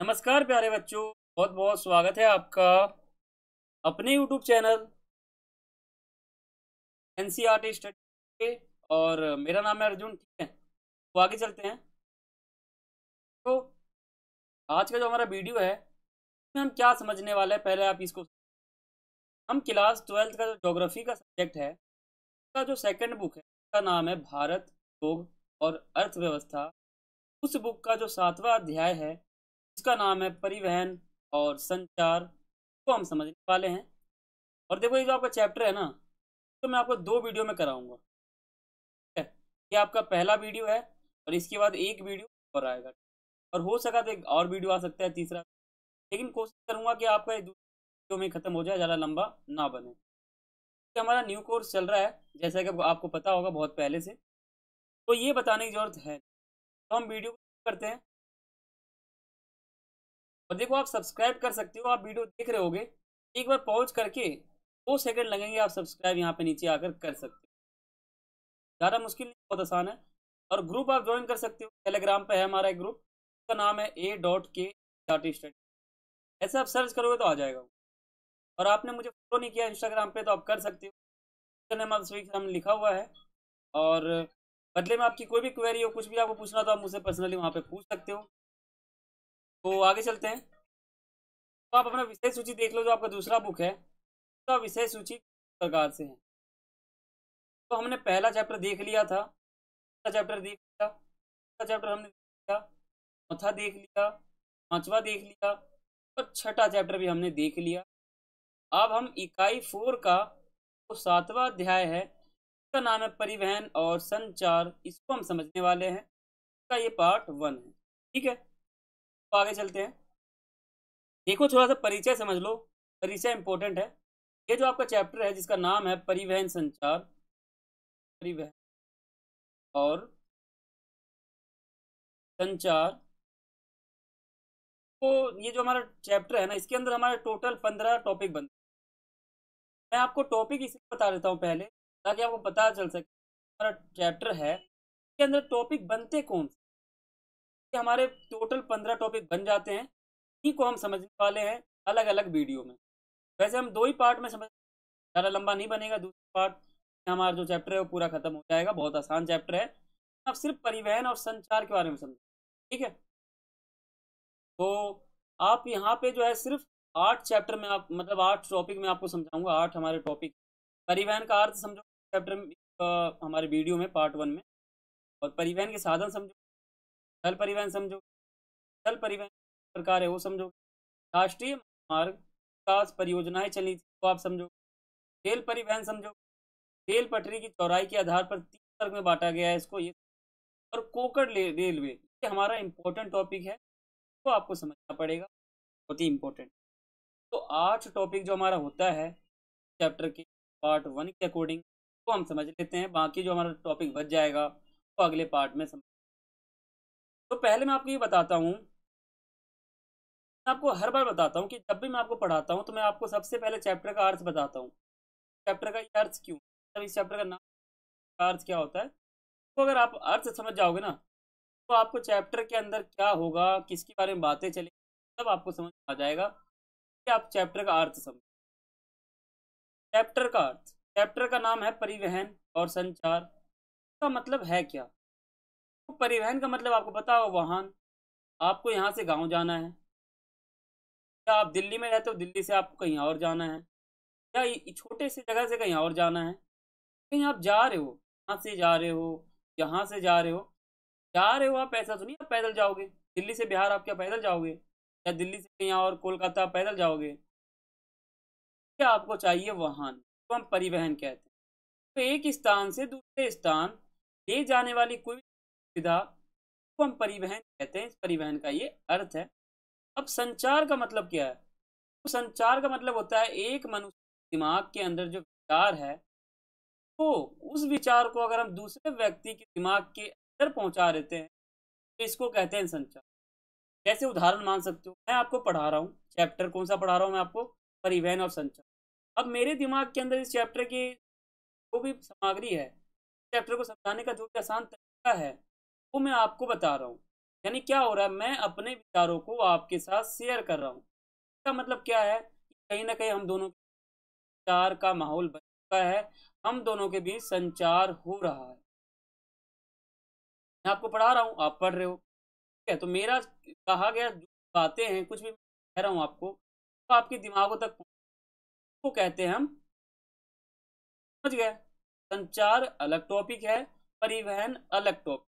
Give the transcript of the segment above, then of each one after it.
नमस्कार प्यारे बच्चों। बहुत बहुत स्वागत है आपका अपने YouTube चैनल NCERT स्टडी पे। और मेरा नाम है अर्जुन। ठीक है, तो आगे चलते हैं। तो आज का जो हमारा वीडियो है उसमें हम क्या समझने वाले हैं, पहले आप इसको। हम क्लास 12th का जो ज्योग्राफी का सब्जेक्ट है उसका जो सेकंड बुक है उसका नाम है भारत, योग और अर्थव्यवस्था। उस बुक का जो 7वां अध्याय है उसका नाम है परिवहन और संचार, को हम समझने वाले हैं। और देखो, ये जो आपका चैप्टर है ना, तो मैं आपको 2 वीडियो में कराऊंगा। ठीक है, ये आपका पहला वीडियो है और इसके बाद एक वीडियो और आएगा। और हो सका तो एक और वीडियो आ सकता है, तीसरा। लेकिन कोशिश करूंगा कि आपका ये दूसरे वीडियो में ख़त्म हो जाए, ज़्यादा लंबा ना बने। कि हमारा न्यू कोर्स चल रहा है, जैसा कि आपको पता होगा बहुत पहले से, तो ये बताने की ज़रूरत है। तो हम वीडियो को करते हैं। और देखो, आप सब्सक्राइब कर सकते हो। आप वीडियो देख रहे होगे, एक बार पॉज करके 2 सेकंड लगेंगे, आप सब्सक्राइब यहाँ पे नीचे आकर कर सकते हो। ज़्यादा मुश्किल नहीं, बहुत आसान है। और ग्रुप आप ज्वाइन कर सकते हो, टेलीग्राम पे है हमारा एक ग्रुप, उसका नाम है A.K.Stadi। ऐसे आप सर्च करोगे तो आ जाएगा। और आपने मुझे फॉलो नहीं किया इंस्टाग्राम पे तो आप कर सकते हो, नेम आप स्वीट हम लिखा हुआ है। और बदले में आपकी कोई भी क्वेरी हो, कुछ भी आपको पूछना तो आप मुझसे पर्सनली वहाँ पे पूछ सकते हो। तो आगे चलते हैं। तो आप अपना विषय सूची देख लो, जो आपका दूसरा बुक है उसका विषय सूची किस प्रकार से है। तो हमने पहला चैप्टर देख लिया था, दूसरा चैप्टर देख लिया, तीसरा चैप्टर हमने देख लिया, चौथा देख लिया, पांचवा देख लिया और छठा चैप्टर भी हमने देख लिया। अब हम इकाई 4 का जो 7वां अध्याय है उसका नाम है परिवहन और संचार, इसको हम समझने वाले हैं। इसका ये पार्ट 1 है। ठीक है, तो आगे चलते हैं। देखो, थोड़ा सा परिचय समझ लो, परिचय इंपॉर्टेंट है। ये जो आपका चैप्टर है जिसका नाम है परिवहन संचार, परिवहन और संचार, तो ये जो हमारा चैप्टर है ना, इसके अंदर हमारे टोटल 15 टॉपिक बनते हैं। मैं आपको टॉपिक इसलिए बता देता हूँ पहले, ताकि आपको पता चल सके हमारा चैप्टर है इसके अंदर टॉपिक बनते कौन से। ये हमारे टोटल 15 टॉपिक बन जाते हैं। इन्हीं को हम समझने वाले हैं अलग अलग वीडियो में। वैसे हम 2 ही पार्ट में समझ, ज़्यादा लंबा नहीं बनेगा। दूसरा पार्ट में हमारा जो चैप्टर है वो पूरा खत्म हो जाएगा। बहुत आसान चैप्टर है, आप सिर्फ परिवहन और संचार के बारे में समझें। ठीक है, तो आप यहाँ पे जो है सिर्फ 8 चैप्टर में, आप मतलब 8 टॉपिक में आपको समझाऊंगा। 8 हमारे टॉपिक। परिवहन का अर्थ समझो चैप्टर में, हमारे वीडियो में पार्ट 1 में। और परिवहन के साधन समझो, जल परिवहन समझो, जल परिवहन प्रकार है वो समझो, राष्ट्रीय मार्ग विकास परियोजनाएं चली थी वो आप समझो, रेल परिवहन समझो, रेल पटरी की चौड़ाई के आधार पर 3 वर्ग में बांटा गया है इसको, ये। और कोकड़ रेलवे, ये हमारा इंपॉर्टेंट टॉपिक है, तो आपको समझना पड़ेगा, बहुत ही इंपॉर्टेंट। तो 8 टॉपिक जो हमारा होता है चैप्टर के पार्ट 1 के अकॉर्डिंग, तो हम समझ लेते हैं। बाकी जो हमारा टॉपिक बच जाएगा तो अगले पार्ट में समझ। तो पहले मैं आपको ये बताता हूँ, मैं आपको हर बार बताता हूँ कि जब भी मैं आपको पढ़ाता हूँ तो मैं आपको सबसे पहले चैप्टर का अर्थ बताता हूँ। चैप्टर का ये अर्थ क्यों, मतलब इस चैप्टर का नाम का अर्थ क्या होता है। तो अगर आप अर्थ समझ जाओगे ना, तो आपको चैप्टर के अंदर क्या होगा, किसके बारे में बातें चलेगी, सब आपको समझ आ जाएगा कि आप चैप्टर का अर्थ समझ। चैप्टर का अर्थ, चैप्टर का नाम है परिवहन और संचार। का मतलब है क्या। तो परिवहन का मतलब आपको पता हो, वाहन। आपको यहाँ से गांव जाना है, या आप दिल्ली में रहते हो, दिल्ली से आपको कहीं और जाना है, या छोटे से जगह से कहीं और जाना है, कहीं आप जा रहे हो, यहाँ से जा रहे हो, यहाँ से जा रहे हो। जा रहे हो आप, ऐसा तो नहीं आप पैदल जाओगे। दिल्ली से बिहार आप क्या पैदल जाओगे, या दिल्ली से कहीं और कोलकाता आप पैदल जाओगे। क्या आपको चाहिए, वाहन, तो हम परिवहन कहते हैं। तो एक स्थान से दूसरे स्थान ले जाने वाली कोई भी सुविधा को हम परिवहन कहते हैं। इस परिवहन का ये अर्थ है। अब संचार का मतलब क्या है। तो संचार का मतलब होता है एक मनुष्य के दिमाग के अंदर जो विचार है, तो उस विचार को अगर हम दूसरे व्यक्ति के दिमाग के अंदर पहुंचा देते हैं, तो इसको कहते हैं संचार। जैसे उदाहरण मान सकते हो, मैं आपको पढ़ा रहा हूँ, चैप्टर कौन सा पढ़ा रहा हूँ मैं आपको, परिवहन और संचार। अब मेरे दिमाग के अंदर इस चैप्टर की जो भी सामग्री है, चैप्टर को समझाने का जो भी आसान तरीका है, वो मैं आपको बता रहा हूँ। यानी क्या हो रहा है, मैं अपने विचारों को आपके साथ शेयर कर रहा हूँ। इसका मतलब क्या है, कहीं ना कहीं हम दोनों के विचार का माहौल बन चुका है, हम दोनों के बीच संचार हो रहा है। मैं आपको पढ़ा रहा हूँ, आप पढ़ रहे हो, ठीक है। तो मेरा कहा गया जो बातें हैं, कुछ भी कह रहा हूँ आपको, तो आपके दिमागों तक को कहते हैं हम, समझ गए। संचार अलग टॉपिक है, परिवहन अलग टॉपिक।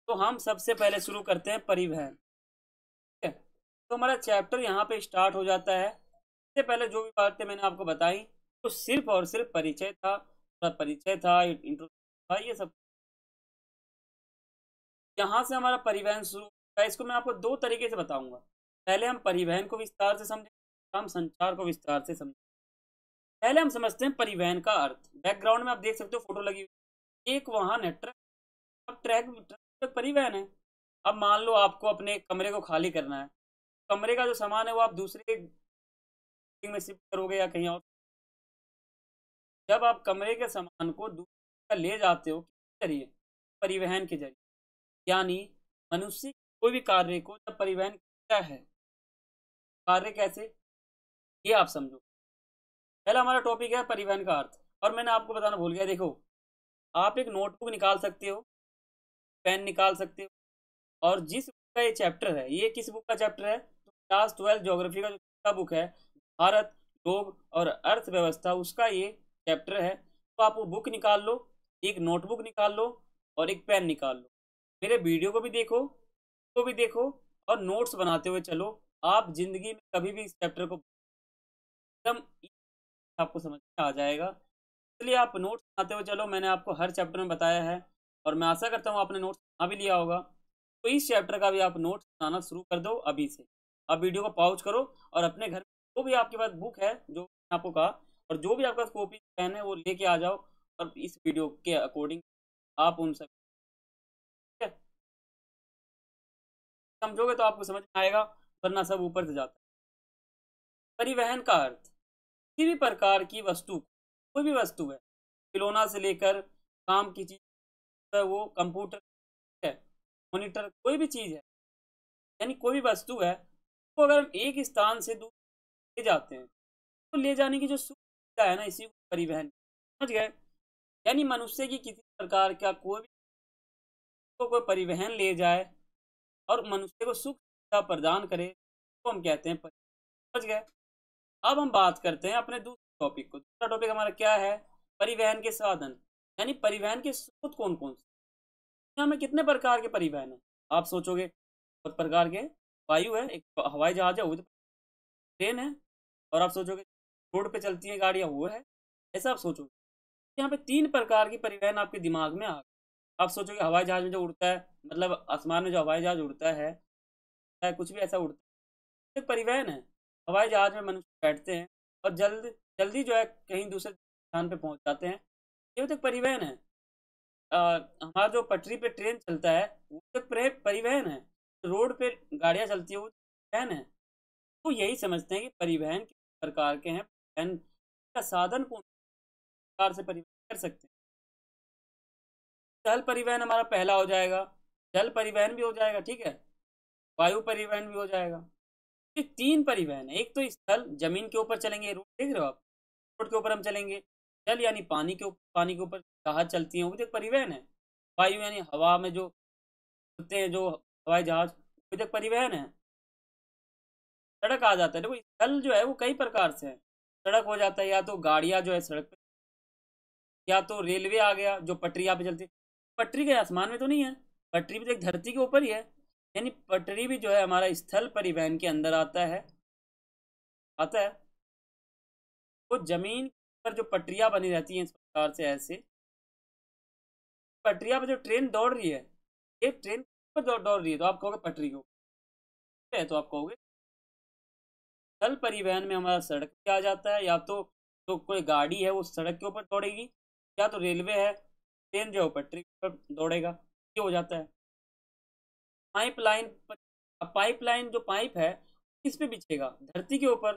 तो हम सबसे पहले शुरू करते हैं परिवहन, ठीक है। तो हमारा चैप्टर यहाँ पे स्टार्ट हो जाता है। इससे पहले जो भी बातें मैंने आपको बताई, तो सिर्फ और सिर्फ परिचय था, थोड़ा परिचय था, इंट्रो था, ये सब। यहाँ से हमारा परिवहन शुरू होता है। इसको मैं आपको दो तरीके से बताऊंगा। पहले हम परिवहन को विस्तार से समझेंगे, हम संचार को विस्तार से समझेंगे। पहले हम समझते हैं परिवहन का अर्थ। बैकग्राउंड में आप देख सकते हो, फोटो लगी हुई, एक वाहन है ट्रक। अब ट्रक परिवहन है। अब मान लो आपको अपने कमरे को खाली करना है, कमरे का जो सामान है वो आप दूसरे में शिफ्ट करोगे या कहीं और। जब आप कमरे के सामान को दूसरे ले जाते हो, किस जरिए? परिवहन के जरिए। यानी मनुष्य कोई भी कार्य को जब परिवहन किया है, कार्य कैसे, ये आप समझो। पहला हमारा टॉपिक है परिवहन का अर्थ। और मैंने आपको बताना भूल गया, देखो, आप एक नोटबुक निकाल सकते हो, पेन निकाल सकते हो, और जिस बुक का ये चैप्टर है, ये किस बुक का चैप्टर है? तो क्लास 12 ज्योग्राफी का जो बुक है, भारत, लोग और अर्थव्यवस्था, उसका ये चैप्टर है। तो आप वो बुक निकाल लो, एक नोटबुक निकाल लो, और एक पेन निकाल लो। मेरे वीडियो को भी देखो, और नोट्स बनाते हुए चलो। आप जिंदगी में कभी भी इस चैप्टर को एकदम आपको समझ में आ जाएगा। इसलिए आप नोट्स बनाते हुए चलो, मैंने आपको हर चैप्टर में बताया है, और मैं आशा करता हूँ आपने नोट्स बना भी लिया होगा। तो इस चैप्टर का भी आप नोट्स बनाना शुरू कर दो अभी से। आप वीडियो को पॉज करो, और अपने घर में जो भी आपके पास बुक है, जो मैंने आपको कहा, और जो भी आपके पास कॉपी पेन है, वो लेके आ जाओ, और इस वीडियो के अकॉर्डिंग आप उन सब, ठीक है, समझोगे तो आपको समझ में आएगा, वरना सब ऊपर से जाता है। परिवहन का अर्थ, किसी भी प्रकार की वस्तु, कोई भी वस्तु है, खिलौना से लेकर काम की चीज है, वो कंप्यूटर है, मॉनिटर, कोई भी चीज है, यानी कोई भी वस्तु है, तो अगर हम एक स्थान से दूसरे ले जाते हैं, तो ले जाने की जो सुविधा है ना, इसी को परिवहन, समझ गए। यानी मनुष्य की किसी प्रकार का कोई भी को कोई परिवहन ले जाए और मनुष्य को सुख सुविधा प्रदान करे, तो हम कहते हैं परिवहन, समझ गए। अब हम बात करते हैं अपने दूसरे टॉपिक को। दूसरा टॉपिक हमारा क्या है? परिवहन के साधन, यानी परिवहन के स्रोत कौन कौन से। दुनिया में कितने प्रकार के परिवहन है? आप सोचोगे बहुत प्रकार के। वायु है, एक हवाई जहाज है, वो तो ट्रेन है। और आप सोचोगे रोड पे चलती है गाड़ियाँ, वो है। ऐसा आप सोचोगे। यहाँ पे तीन प्रकार की परिवहन आपके दिमाग में आ गए। आप सोचोगे हवाई जहाज में जो उड़ता है, मतलब आसमान में जो हवाई जहाज उड़ता है, चाहे कुछ भी ऐसा उड़ता है, एक परिवहन है। हवाई जहाज में मनुष्य बैठते हैं और जल्दी जो है कहीं दूसरे स्थान पे पहुंच जाते हैं, ये तो एक परिवहन है। हमारा जो पटरी पे ट्रेन चलता है, वो तो एक परिवहन है। रोड पे गाड़ियाँ चलती है, वो परिवहन है। तो यही समझते हैं कि परिवहन किस प्रकार के हैं, परिवहन का साधन कौन प्रकार से परिवहन कर सकते हैं। स्थल परिवहन हमारा पहला हो जाएगा, जल परिवहन भी हो जाएगा, ठीक है, वायु परिवहन भी हो जाएगा। ये तीन परिवहन है। एक तो स्थल, जमीन के ऊपर चलेंगे, रोड देख रहे हो आप, रोड के ऊपर हम चलेंगे। जल यानी पानी के ऊपर जहाज चलती हैं, वो भी तो एक परिवहन है। वायु यानी हवा में जो उड़ते हैं, जो हवाई जहाज, वो भी तो एक परिवहन है। सड़क आ जाता है, देखो स्थल जो है वो कई प्रकार से है। सड़क हो जाता है, या तो गाड़ियां जो है सड़क पे, या तो रेलवे आ गया जो पटरियां पे चलती है। पटरी के आसमान में तो नहीं है, पटरी भी तो एक धरती के ऊपर ही है। यानी पटरी भी जो है हमारा स्थल परिवहन के अंदर आता है। वो जमीन पर जो पटरियां बनी रहती हैं इस प्रकार से, ऐसे पटरियां पर जो ट्रेन दौड़ रही है, ये ट्रेन पर दौड़ रही है, तो आप कहोगे पटरी को है, तो आप कहोगे। जल परिवहन में हमारा सड़क पे आ जाता है, या तो कोई गाड़ी है वो सड़क के ऊपर दौड़ेगी, या तो रेलवे है, ट्रेन जो है वो पटरी पर दौड़ेगा, ये हो जाता है। पाइपलाइन, पाइपलाइन जो पाइप है किस पे बिछेगा? धरती के ऊपर,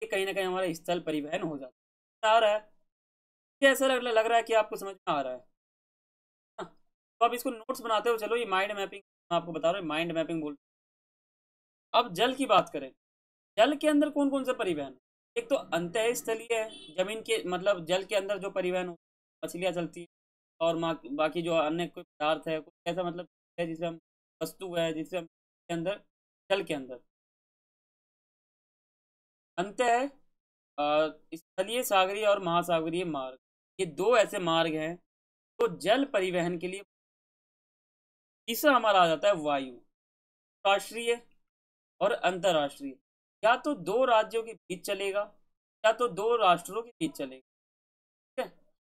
ये कहीं ना कहीं हमारा स्थल परिवहन हो जाता है। आ रहा है, मुझे ऐसा लग रहा है कि आपको समझ में आ रहा है। हाँ, तो अब इसको नोट्स बनाते हो चलो, ये माइंड मैपिंग मैं आपको बता रहा हूँ, माइंड मैपिंग बोल। अब जल की बात करें, जल के अंदर कौन कौन से परिवहन? एक तो अंतःस्थलीय है, जमीन के मतलब जल के अंदर जो परिवहन हो, मछलियाँ चलती है और बाकी जो अन्य कोई पदार्थ है, कोई ऐसा मतलब है जिसे हम, वस्तु है जिसे हम के अंदर, जल के अंदर। अंतः स्थलीय, सागरीय और महासागरीय मार्ग, ये दो ऐसे मार्ग हैं तो जल परिवहन के लिए। तीसरा हमारा आ जाता है वायु, राष्ट्रीय और अंतर्राष्ट्रीय। या तो दो राज्यों के बीच चलेगा या तो दो राष्ट्रों के बीच चलेगा। ठीक है,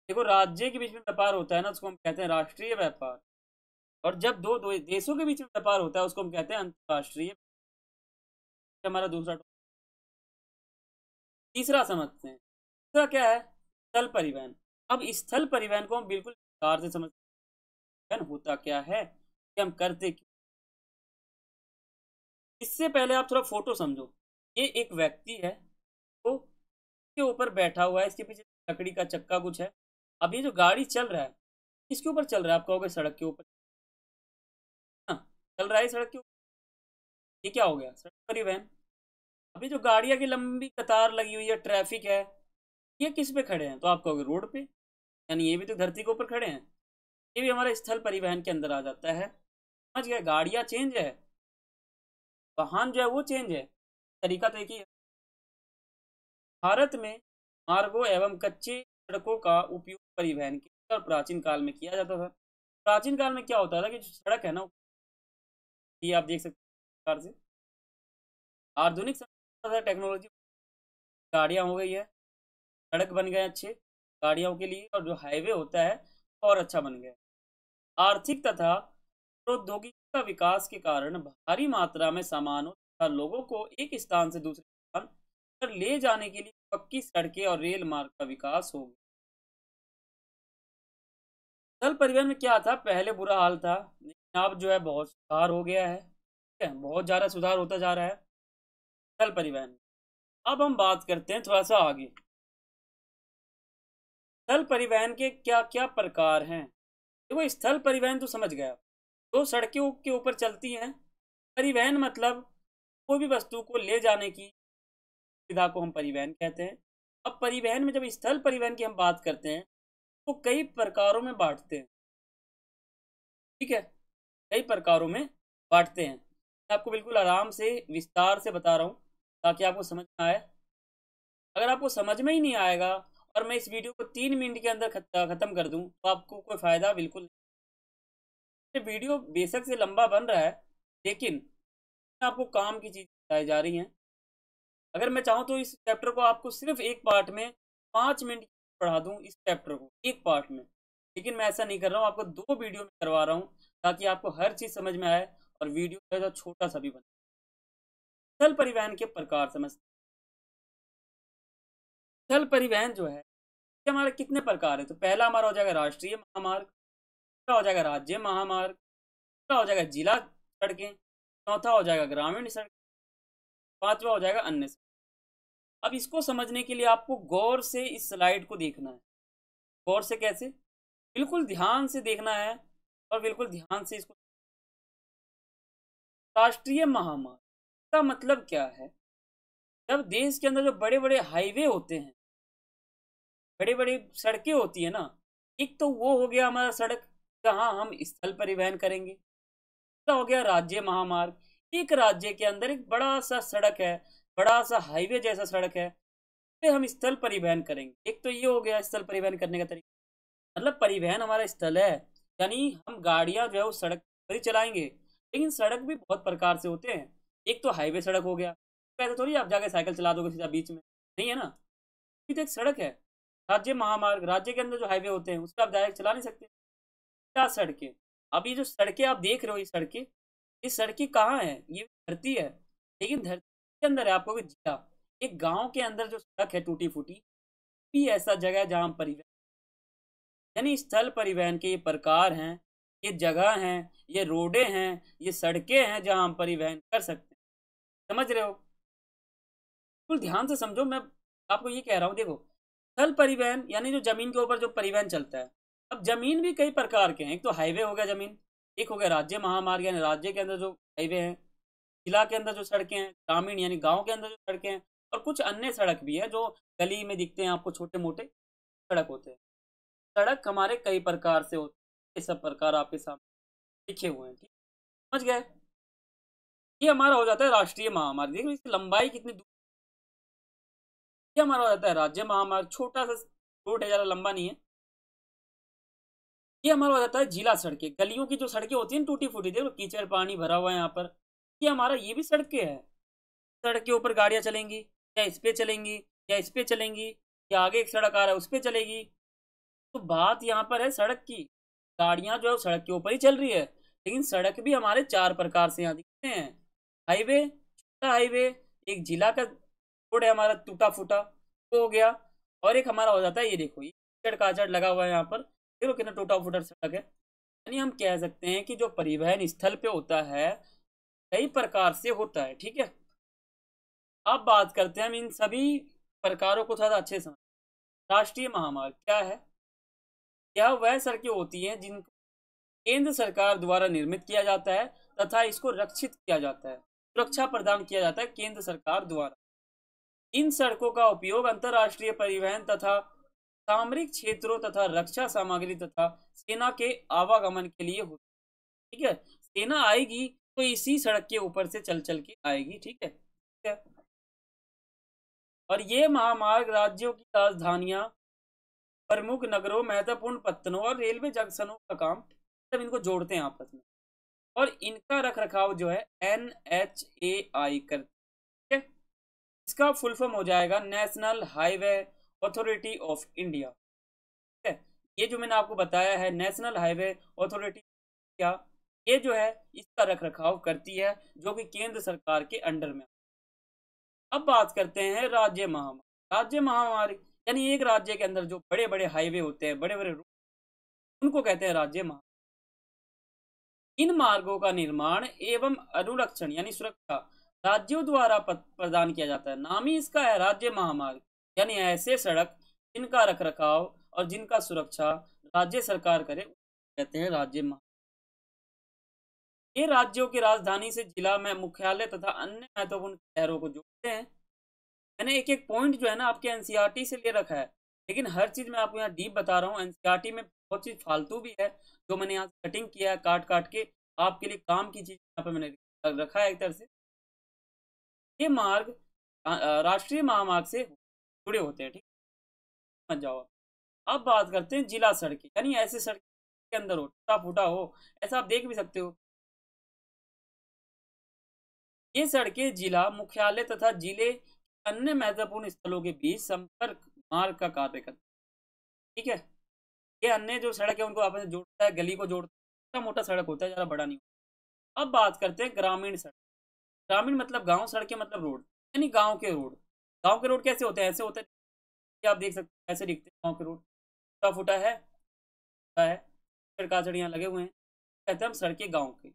देखो राज्य के बीच में व्यापार होता है ना, उसको हम कहते हैं राष्ट्रीय व्यापार। और जब दो देशों के बीच में व्यापार होता है उसको हम कहते हैं अंतर्राष्ट्रीय। हमारा दूसरा तीसरा समझते हैं। तीसरा क्या है? स्थल परिवहन। अब स्थल परिवहन को हम बिल्कुल विस्तार से समझते हैं, होता क्या है कि हम करते क्यों। इससे पहले आप थोड़ा फोटो समझो। ये एक व्यक्ति है, तो इसके ऊपर बैठा हुआ है, इसके पीछे लकड़ी का चक्का कुछ है। अब ये जो गाड़ी चल रहा है, किसके ऊपर चल रहा है? आप कहोगे सड़क के ऊपर। हाँ, चल रहा है सड़क के ऊपर। ये क्या हो गया? सड़क परिवहन। अभी जो गाड़ियाँ की लंबी कतार लगी हुई है, ट्रैफिक है, ये किस पे खड़े हैं? तो आप कहोगे रोड पे, यानी ये भी तो धरती के ऊपर खड़े हैं। ये भी हमारे स्थल परिवहन के अंदर आ जाता है। समझ गए? गाड़ियाँ चेंज है, वाहन जो है वो चेंज है, तरीका तो एक ही है। भारत में मार्गों एवं कच्चे सड़कों का उपयोग परिवहन के लिए और प्राचीन काल में किया जाता था। प्राचीन काल में क्या होता था कि जो सड़क है ना, ये आप देख सकते हैं प्रकार से। आधुनिक समय टेक्नोलॉजी, गाड़ियाँ हो गई है, सड़क बन गए अच्छे गाड़ियों के लिए, और जो हाईवे होता है और अच्छा बन गया। आर्थिक तथा प्रौद्योगिकी का विकास के कारण भारी मात्रा में सामानों तथा लोगों को एक स्थान से दूसरे स्थान पर ले जाने के लिए पक्की सड़कें और रेल मार्ग का विकास हो गया। जल परिवहन में क्या था? पहले बुरा हाल था, लेकिन अब जो है बहुत सुधार हो गया है। ठीक है, बहुत ज़्यादा सुधार होता जा रहा है जल परिवहन में। अब हम बात करते हैं थोड़ा सा आगे, स्थल परिवहन के क्या क्या प्रकार हैं। देखो, स्थल परिवहन तो समझ गया, दो सड़कों के ऊपर चलती हैं। परिवहन मतलब कोई भी वस्तु को ले जाने की सुविधा को हम परिवहन कहते हैं। अब परिवहन में जब स्थल परिवहन की हम बात करते हैं तो कई प्रकारों में बांटते हैं। ठीक है, कई प्रकारों में बांटते हैं। मैं आपको बिल्कुल आराम से विस्तार से बता रहा हूँ ताकि आपको समझ में आए। अगर आपको समझ में ही नहीं आएगा और मैं इस वीडियो को 3 मिनट के अंदर ख़त्म कर दूं तो आपको कोई फ़ायदा बिल्कुल नहीं। ये वीडियो बेशक से लंबा बन रहा है, लेकिन आपको काम की चीज़ बताई जा रही हैं। अगर मैं चाहूँ तो इस चैप्टर को आपको सिर्फ एक पार्ट में 5 मिनट पढ़ा दूँ, इस चैप्टर को एक पार्ट में। लेकिन मैं ऐसा नहीं कर रहा हूँ, आपको 2 वीडियो में करवा रहा हूँ ताकि आपको हर चीज़ समझ में आए और वीडियो जो है छोटा सा भी बने। स्थल परिवहन के प्रकार समझते हैं। स्थल परिवहन जो है ये हमारे कितने प्रकार है? तो पहला हमारा हो जाएगा राष्ट्रीय महामार्ग, दूसरा हो जाएगा राज्य महामार्ग, तीसरा हो जाएगा जिला सड़कें, चौथा हो जाएगा ग्रामीण सड़क, पांचवा हो जाएगा अन्य सड़क। अब इसको समझने के लिए आपको गौर से इस स्लाइड को देखना है। गौर से कैसे? बिल्कुल ध्यान से देखना है और बिल्कुल ध्यान से इसको। राष्ट्रीय महामार्ग का मतलब क्या है? जब देश के अंदर जो बड़े बड़े हाईवे होते हैं, बड़ी बड़ी सड़कें होती है ना, एक तो वो हो गया हमारा सड़क जहां हम स्थल परिवहन करेंगे। दूसरा हो गया राज्य महामार्ग, एक राज्य के अंदर एक बड़ा सा सड़क है, बड़ा सा हाईवे जैसा सड़क है, पे हम स्थल परिवहन करेंगे। एक तो ये हो गया स्थल परिवहन करने का तरीका, मतलब परिवहन हमारा स्थल है, यानी हम गाड़ियां जो है वो सड़क पर ही चलाएंगे। लेकिन सड़क भी बहुत प्रकार से होते हैं। एक तो हाईवे सड़क हो गया, ऐसा थोड़ी आप जाके साइकिल चला दोगे सीधा बीच में, नहीं है ना। ये तो एक सड़क है। राज्य महामार्ग, राज्य के अंदर जो हाईवे होते हैं उस पर आप डायरेक्ट चला नहीं सकते। क्या सड़कें? अब ये जो सड़कें आप देख रहे हो, ये सड़कें कहाँ हैं? ये धरती है, लेकिन धरती के अंदर है। आपको जिला, एक गांव के अंदर जो सड़क है टूटी फूटी, भी ऐसा जगह है जहाँ हम परिवहन, यानी स्थल परिवहन के ये प्रकार हैं, ये जगह हैं, ये रोडें हैं, ये सड़कें हैं जहाँ हम परिवहन कर सकते हैं। समझ रहे हो? बिल्कुल ध्यान से समझो, मैं आपको ये कह रहा हूँ। देखो, स्थल परिवहन यानी जो जमीन के ऊपर जो परिवहन चलता है। अब जमीन भी कई प्रकार के हैं। एक तो हाईवे हो गया जमीन, एक हो गया राज्य महामार्ग यानी राज्य के अंदर जो हाईवे हैं, जिला के अंदर जो सड़कें हैं, ग्रामीण यानी गांव के अंदर जो सड़कें हैं, और कुछ अन्य सड़क भी है जो गली में दिखते हैं आपको, छोटे मोटे सड़क होते हैं। सड़क हमारे कई प्रकार से होते हैं, ये सब प्रकार आपके सामने लिखे हुए हैं, ठीक, समझ गए। ये हमारा हो जाता है राष्ट्रीय महामार्ग। देखो इसकी लंबाई कितनी दूर, ये हमारा हो जाता है राज्य महामार्ग, छोटा सा रोड है, ज़्यादा लंबा नहीं है। ये हमारा हो जाता है जिला सड़कें, गलियों की जो सड़कें होती हैं टूटी फूटी, देखो कीचड़ पानी भरा हुआ है यहाँ पर, ये हमारा ये भी सड़कें हैं। सड़क के ऊपर गाड़ियाँ चलेंगी, या इस पे चलेंगी, या इस पे चलेंगी, या आगे एक सड़क आ रहा है उस पे चलेगी। तो बात यहाँ पर है सड़क की, गाड़ियाँ जो है सड़क के ऊपर ही चल रही है, लेकिन सड़क भी हमारे चार प्रकार से यहाँ दिखते हैं। हाईवे, छोटा हाईवे, एक जिला का रोड है हमारा टूटा फूटा, वो हो गया, और एक हमारा हो जाता है ये देखो, ये कीचड़ काचड़ लगा हुआ है यहाँ पर, देखो कितना टूटा फूटा सड़क है। यानी हम कह सकते हैं कि जो परिवहन स्थल पे होता है कई प्रकार से होता है, ठीक है। अब बात करते हैं हम इन सभी प्रकारों को थोड़ा अच्छे से समझ। राष्ट्रीय महामार्ग क्या है? यह वह सड़कें होती हैं जिनको केंद्र सरकार द्वारा निर्मित किया जाता है तथा इसको रक्षित किया जाता है, सुरक्षा प्रदान किया जाता है केंद्र सरकार द्वारा। इन सड़कों का उपयोग अंतर्राष्ट्रीय परिवहन तथा सामरिक क्षेत्रों तथा रक्षा सामग्री तथा सेना के आवागमन के लिए होता है, ठीक है। सेना आएगी तो इसी सड़क के ऊपर से चल चल के आएगी, ठीक है, ठीक है। और ये महामार्ग राज्यों की राजधानियां, प्रमुख नगरों, महत्वपूर्ण पत्तनों और रेलवे जंक्शनों का काम, सब इनको जोड़ते हैं आपस में, और इनका रख रखाव जो है NHAI करती है। इसका फुल फॉर्म हो जाएगा national highway authority of India, ठीक है। ये जो मैंने आपको बताया है नेशनल हाईवे अथॉरिटी क्या, ये जो है इसका रख रखाव करती है, जो कि केंद्र सरकार के अंडर में। अब बात करते हैं राज्य महामार्ग। राज्य महामार्ग यानी एक राज्य के अंदर जो बड़े बड़े हाईवे होते हैं, बड़े बड़े रोड, उनको कहते हैं राज्य महामार्ग। इन मार्गों का निर्माण एवं अनुरक्षण यानी सुरक्षा राज्यों द्वारा प्रदान किया जाता है, नाम ही इसका है राज्य महामार्ग। यानी ऐसे सड़क जिनका रखरखाव और जिनका सुरक्षा राज्य सरकार करे, कहते हैं राज्य महामार्ग। ये राज्यों की राजधानी से जिला में मुख्यालय तथा अन्य महत्वपूर्ण शहरों को जोड़ते हैं। मैंने एक एक पॉइंट जो है ना आपके एनसीईआरटी से ले रखा है, लेकिन हर चीज मैं आपको यहाँ डीप बता रहा हूँ। एनसीईआरटी में बहुत चीज फालतू भी है जो मैंने यहाँ से कटिंग किया है, काट काट के आपके लिए काम की चीज यहाँ पे मैंने रखा है एक तरह से। ये मार्ग राष्ट्रीय महामार्ग से जुड़े होते हैं, ठीक, समझ जाओ। अब बात करते हैं जिला सड़कें, यानी ऐसे सड़क के अंदर हो, टूटा फूटा हो, ऐसा आप देख भी सकते हो। ये सड़कें जिला मुख्यालय तथा जिले अन्य महत्वपूर्ण स्थलों के बीच संपर्क मार्ग का कार्य करती है, ठीक है। ये अन्य जो सड़क है उनको आपस में जोड़ता है, गली को जोड़ता है, छोटा मोटा सड़क होता है, ज़्यादा बड़ा नहीं होता। अब बात करते हैं ग्रामीण सड़क। ग्रामीण मतलब गांव, सड़कें मतलब रोड, यानी गांव के रोड। गांव के रोड कैसे होते हैं? ऐसे होते हैं कि आप देख सकते हैं, ऐसे दिखते हैं गांव के रोड, टूटा फूटा है, काचड़ियाँ लगे हुए हैं, कहते हैं हम सड़कें गाँव की।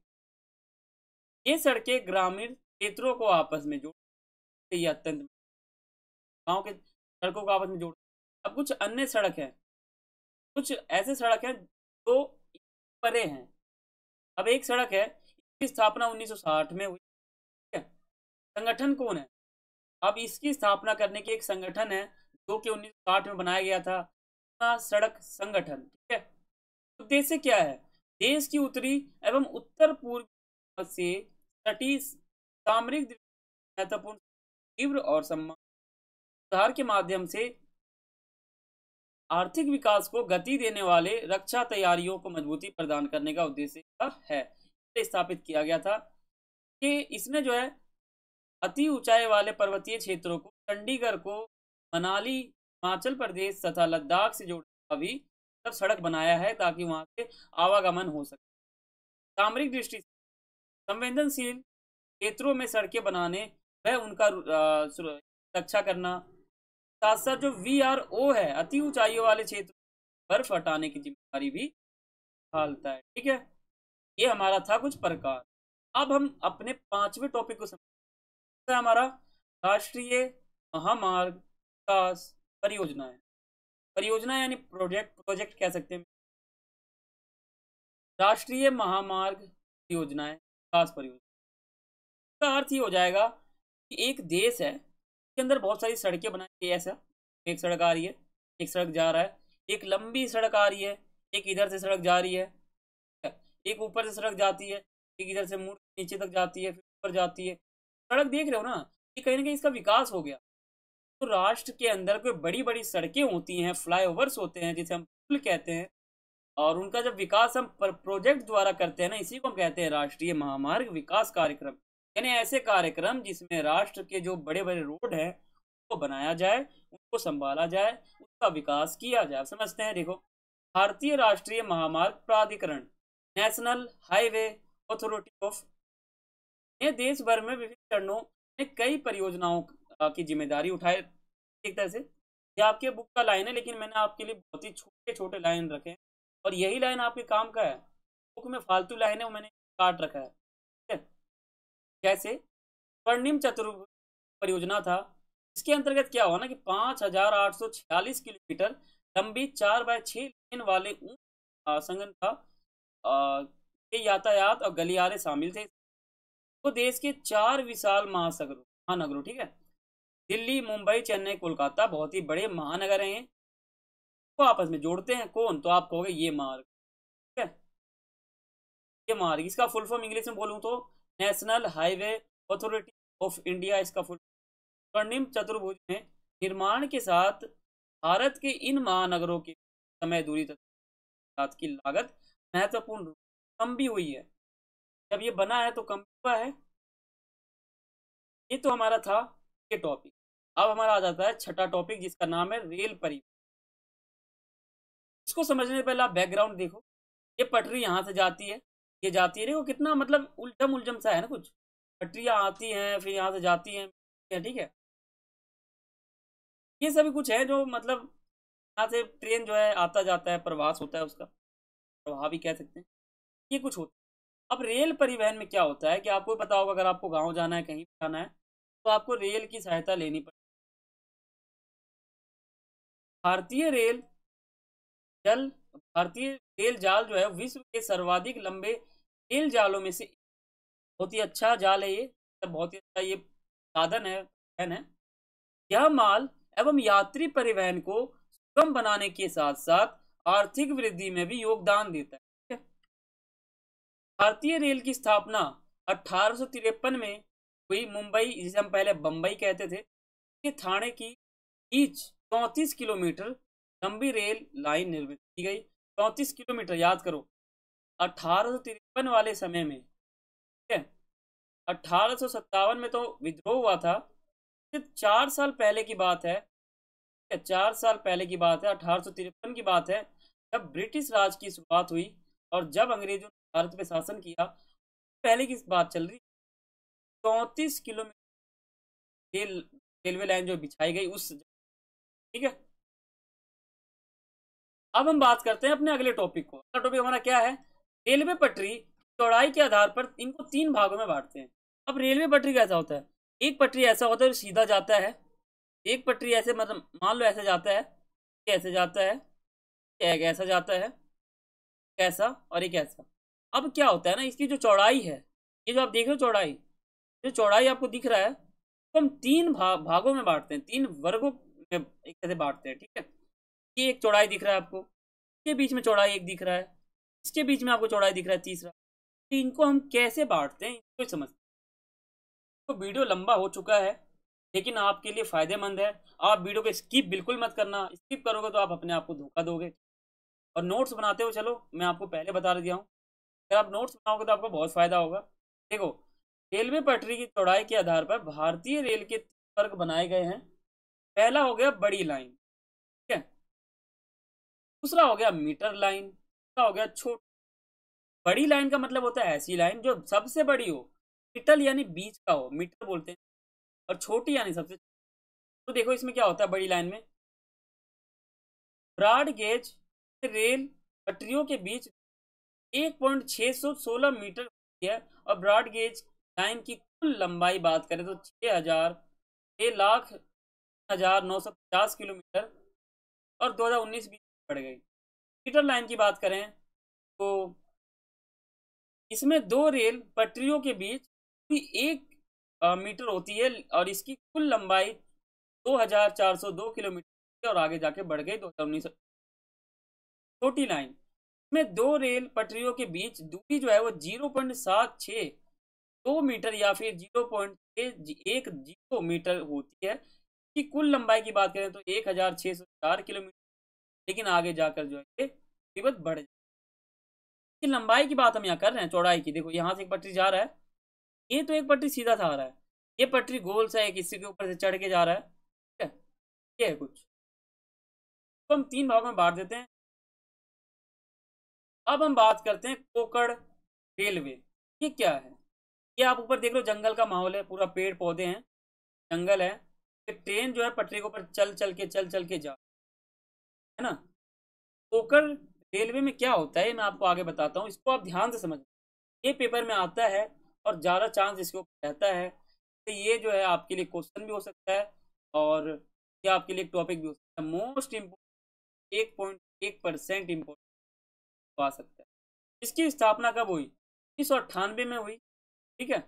ये सड़कें ग्रामीण क्षेत्रों को आपस में जोड़ते, ये अत्यंत गाँव के सड़कों को आपस में जोड़ते। अब कुछ अन्य सड़क हैं, कुछ ऐसे सड़क हैं जो परे हैं। अब एक सड़क है, इसकी स्थापना 1960 में हुई, ठीक है। संगठन कौन है? अब इसकी स्थापना करने की एक संगठन है जो कि 1960 में बनाया गया था, सड़क संगठन, ठीक है। उद्देश्य क्या है? देश की उत्तरी एवं उत्तर पूर्व से सटी सामरिक महत्वपूर्ण तीव्र और सम्मान सुधार के माध्यम से आर्थिक विकास को गति देने वाले रक्षा तैयारियों को मजबूती प्रदान करने का उद्देश्य का है। इसे स्थापित किया गया था कि इसने जो है अति ऊंचाई वाले पर्वतीय क्षेत्रों को, चंडीगढ़ को मनाली, हिमाचल प्रदेश तथा लद्दाख से जोड़ने का भी सब सड़क बनाया है ताकि वहां से आवागमन हो सके। सामरिक दृष्टि से संवेदनशील क्षेत्रों में सड़कें बनाने व उनका रक्षा करना, साथ साथ जो VRO है अति ऊंचाइयों वाले क्षेत्र बर्फ हटाने की जिम्मेदारी भी संभालता है, ठीक है। ये हमारा था कुछ प्रकार। अब हम अपने पांचवें टॉपिक को समझते हैं, हमारा राष्ट्रीय महामार्ग विकास परियोजना है। परियोजना यानी प्रोजेक्ट, प्रोजेक्ट कह सकते हैं। राष्ट्रीय महामार्ग परियोजनाएं, विकास परियोजना का अर्थ ये हो जाएगा कि एक देश है उसके अंदर बहुत सारी सड़कें बनाई गई, ऐसा एक सड़क आ रही है, एक सड़क जा रहा है, एक लंबी सड़क आ रही है, एक इधर से सड़क जा रही है, एक ऊपर से सड़क जाती है, एक इधर से मुड़ नीचे तक जाती है, फिर ऊपर जाती है। सड़क देख रहे हो ना, ये कहीं ना कहीं इसका विकास हो गया। तो राष्ट्र के अंदर कोई बड़ी बड़ी सड़कें होती हैं, फ्लाईओवर्स होते हैं जिसे हम पुल कहते हैं, और उनका जब विकास हम प्रोजेक्ट द्वारा करते हैं ना, इसी को हम कहते हैं राष्ट्रीय महामार्ग विकास कार्यक्रम। यानी ऐसे कार्यक्रम जिसमें राष्ट्र के जो बड़े बड़े रोड हैं उनको बनाया जाए, उनको संभाला जाए, उसका विकास किया जाए। समझते हैं, देखो, भारतीय राष्ट्रीय महामार्ग प्राधिकरण, नेशनल हाईवे अथॉरिटी ऑफ, ये देश भर में विभिन्न चरणों में कई परियोजनाओं की जिम्मेदारी उठाए। एक तरह से ये आपके बुक का लाइन है, लेकिन मैंने आपके लिए बहुत ही छोटे छोटे लाइन रखे हैं, और यही लाइन आपके काम का है। बुक में फालतू लाइन है वो मैंने काट रखा है, ठीक है। जैसे स्वर्णिम चतुर्भुज परियोजना था, इसके अंतर्गत क्या हुआ ना कि 5,846 किलोमीटर लंबी 4x6 लेन वाले संगठन था, ये यातायात और गलियारे शामिल थे। तो देश के 4 विशाल महानगरों, ठीक है, दिल्ली, मुंबई, चेन्नई, कोलकाता, बहुत ही बड़े महानगर हैं, वो आपस में जोड़ते हैं। कौन? तो आप कहोगे ये मार्ग, ठीक है, ये मार्ग। इसका फुल फॉर्म इंग्लिश में बोलूं तो national highway authority of India, इसका फुल। स्वर्णिम चतुर्भुज में निर्माण के साथ भारत के इन महानगरों की समय, दूरी तथा की लागत महत्वपूर्ण रूप से कम भी हुई है। जब ये बना है तो कम हुआ है। ये तो हमारा था ये टॉपिक। अब हमारा आ जाता है छठा टॉपिक, जिसका नाम है रेल परिवहन। इसको समझने से पहले आप बैकग्राउंड देखो। ये पटरी यहाँ से जाती है, ये जाती है, देखो कितना मतलब उलझम उलझम सा है ना, कुछ पटरियाँ आती हैं फिर यहाँ से जाती हैं, ठीक है। ये सभी कुछ है जो मतलब यहाँ से ट्रेन जो है आता जाता है, प्रवास होता है, उसका प्रवाह भी कह सकते हैं, ये कुछ होता है। अब रेल परिवहन में क्या होता है कि आपको पता होगा, अगर आपको गाँव जाना है, कहीं जाना है, तो आपको रेल की सहायता लेनी पड़ेगी। भारतीय रेल जल भारतीय रेल जाल जो है विश्व के सर्वाधिक लंबे रेल जालों में से, बहुत ही अच्छा जाल है ये, बहुत ही अच्छा ये साधन है, परिवहन है। यह माल एवं यात्री परिवहन को सुगम बनाने के साथ साथ आर्थिक वृद्धि में भी योगदान देता है, ठीक है? भारतीय रेल की स्थापना 1853 में हुई। मुंबई, जिसे हम पहले बम्बई कहते थे, के थाने की बीच 34 किलोमीटर लंबी रेल लाइन निर्मित की गई। 34 किलोमीटर, याद करो, 1853 वाले समय में, ठीक है। 1857 में तो विद्रोह हुआ था, सिर्फ 4 साल पहले की बात है, 4 साल पहले की बात है, 1853 की बात है, जब ब्रिटिश राज की शुरुआत हुई और जब अंग्रेजों ने भारत पे शासन किया, पहले की बात चल रही। 34 किलोमीटर रेलवे लाइन जो बिछाई गई उस, ठीक है। अब हम बात करते हैं अपने अगले टॉपिक को। अगला टॉपिक हमारा क्या है? रेलवे पटरी चौड़ाई के आधार पर इनको 3 भागों में बांटते हैं। अब रेलवे पटरी कैसा होता है? एक पटरी ऐसा होता है जो सीधा जाता है, एक पटरी ऐसे, मतलब मान लो ऐसे जाता है, कैसे जाता है, एक ऐसा जाता है, कैसा, और एक ऐसा। अब क्या होता है ना, इसकी जो चौड़ाई है, ये जो आप देख रहे हो चौड़ाई, जो चौड़ाई आपको दिख रहा है, तो हम 3 भागों में बांटते हैं, 3 वर्गों में एक तरह से बांटते हैं, ठीक है। ये एक चौड़ाई दिख रहा है आपको, इसके बीच में चौड़ाई एक दिख रहा है, इसके बीच में आपको चौड़ाई दिख रहा है तीसरा। तो इनको हम कैसे बांटते हैं इसको समझते हैं। तो वीडियो लंबा हो चुका है, लेकिन आपके लिए फ़ायदेमंद है। आप वीडियो को स्किप बिल्कुल मत करना, स्किप करोगे तो आप अपने आप को धोखा दोगे। और नोट्स बनाते हो, चलो मैं आपको पहले बता दिया हूँ, अगर आप नोट्स बनाओगे तो आपको बहुत फ़ायदा होगा। देखो, रेलवे पटरी की चौड़ाई के आधार पर भारतीय रेल के 3 वर्ग बनाए गए हैं। पहला हो गया बड़ी लाइन, ठीक है। दूसरा हो गया मीटर लाइन, तीसरा हो गया छोटी। बड़ी लाइन का मतलब होता है ऐसी लाइन जो सबसे बड़ी हो, मीटर यानी बीच का हो, मीटर बोलते हैं, और छोटी यानी सबसे। तो देखो इसमें क्या होता है बड़ी लाइन में, ब्रॉड गेज रेल पटरियों के बीच 1.616 मीटर होती है, और ब्रॉड गेज लाइन की कुल लंबाई बात करें तो 6,950 किलोमीटर, और 2019 में बढ़ गई। मीटर लाइन की बात करें तो इसमें 2 रेल पटरियों के बीच भी 1 मीटर होती है और इसकी कुल लंबाई 2402 किलोमीटर है और आगे जाके बढ़ गई 2019। छोटी लाइन में 2 रेल पटरियों के बीच दूरी जो है वो 0.762 मीटर या फिर 0.10 मीटर होती है। कि कुल लंबाई की बात करें तो 1604 किलोमीटर, लेकिन आगे जाकर जो है ये विविध बढ़ जाए। लंबाई की बात हम यहाँ कर रहे हैं, चौड़ाई की देखो यहाँ से एक पटरी जा रहा है, ये तो एक पटरी सीधा था आ रहा है, ये पटरी गोल सा है किसी के ऊपर से चढ़ के जा रहा है, ठीक है, ये है कुछ। तो हम 3 भागों में बांट देते हैं। अब हम बात करते हैं कोकड़ रेलवे। ये क्या है? ये आप ऊपर देख लो, जंगल का माहौल है, पूरा पेड़ पौधे हैं, जंगल है, ट्रेन जो है पटरी के ऊपर चल चल के जा, है ना। कोकड़ रेलवे में क्या होता है मैं आपको आगे बताता हूँ, इसको आप ध्यान से समझ। ये पेपर में आता है और ज़्यादा चांस इसके ऊपर रहता है, तो ये जो है आपके लिए क्वेश्चन भी हो सकता है और ये आपके लिए एक टॉपिक भी हो सकता है। मोस्ट इम्पोर्टेंट 1.1% इम्पोर्टेंट आ सकता है। इसकी स्थापना कब हुई? 1998 में हुई, ठीक है।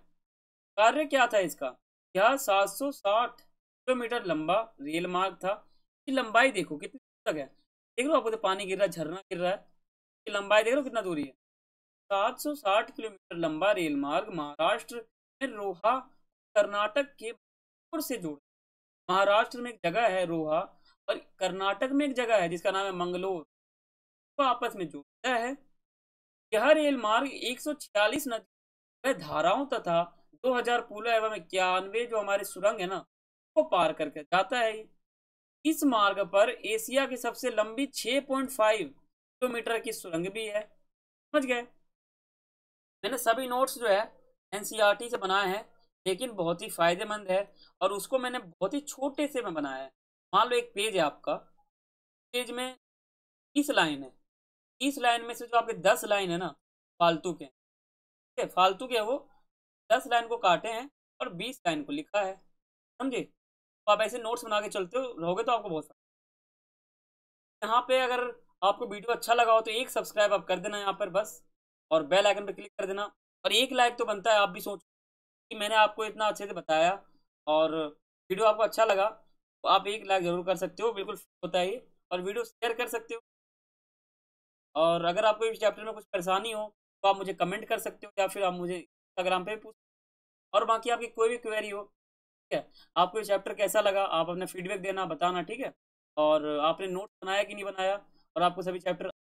कार्य क्या था इसका? यह 760 किलोमीटर लंबा रेल मार्ग था। इसकी लंबाई देखो कितनी तक है, देख लो, आपको तो पानी गिर रहा है, झरना गिर रहा है, इसकी लंबाई देख लो कितना दूरी है। 760 किलोमीटर लंबा रेल मार्ग महाराष्ट्र में रोहा कर्नाटक के मंगलोर से जोड़। महाराष्ट्र में एक जगह है रोहा और कर्नाटक में एक जगह है जिसका नाम है मंगलोर, वो आपस में जोड़ता है। यह रेल मार्ग 146 नदी व धाराओं तथा 2000 पुलों एवं 91 जो हमारे सुरंग है ना, को पार करके जाता है। इस मार्ग पर एशिया की सबसे लंबी 6.5 किलोमीटर की सुरंग भी है। समझ गए? मैंने सभी नोट्स जो है एनसीईआरटी से बनाए हैं, लेकिन बहुत ही फायदेमंद है और उसको मैंने बहुत ही छोटे से में बनाया है। मान लो एक पेज है आपका, पेज में 30 लाइन है, 30 लाइन में से जो आपके 10 लाइन है ना फालतू के, ठीक है, फालतू के वो 10 लाइन को काटे हैं और 20 लाइन को लिखा है। समझे? तो आप ऐसे नोट्स बना के चलते हो रहोगे तो आपको बहुत यहाँ पे अगर आपको वीडियो अच्छा लगा हो तो एक सब्सक्राइब आप कर देना यहाँ पर बस, और बेल आइकन पर क्लिक कर देना, और एक लाइक तो बनता है। आप भी सोचो कि मैंने आपको इतना अच्छे से बताया और वीडियो आपको अच्छा लगा तो आप एक लाइक जरूर कर सकते हो, बिल्कुल होता है ये, और वीडियो शेयर कर सकते हो। और अगर आपको इस चैप्टर में कुछ परेशानी हो तो आप मुझे कमेंट कर सकते हो या फिर आप मुझे इंस्टाग्राम पे पूछ, और बाकी आपकी कोई भी क्वेरी हो, ठीक है, आपको ये चैप्टर कैसा लगा आप अपना फीडबैक देना, बताना, ठीक है। और आपने नोट्स बनाया कि नहीं बनाया और आपको सभी चैप्टर